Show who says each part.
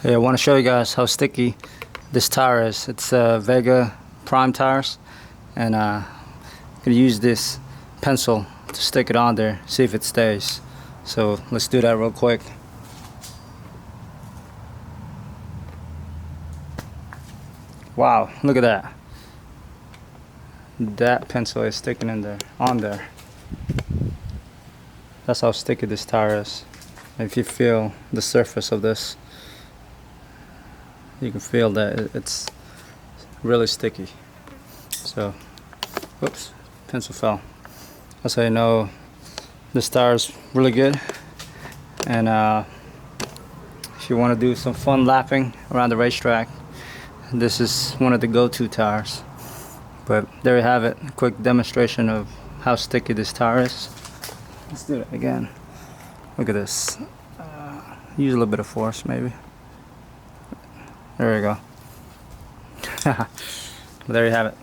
Speaker 1: Hey, I want to show you guys how sticky this tire is. It's Vega Prime tires, and I'm gonna use this pencil to stick it on there, see if it stays. So let's do that real quick. Wow, look at that. That pencil is sticking in there, on there. That's how sticky this tire is. If you feel the surface of this, you can feel that it's really sticky. So, oops, pencil fell. That's how you know this tire is really good. And if you want to do some fun lapping around the racetrack, this is one of the go-to tires. But there you have it, a quick demonstration of how sticky this tire is. Let's do it again. Look at this. Use a little bit of force maybe. There we go. There you have it.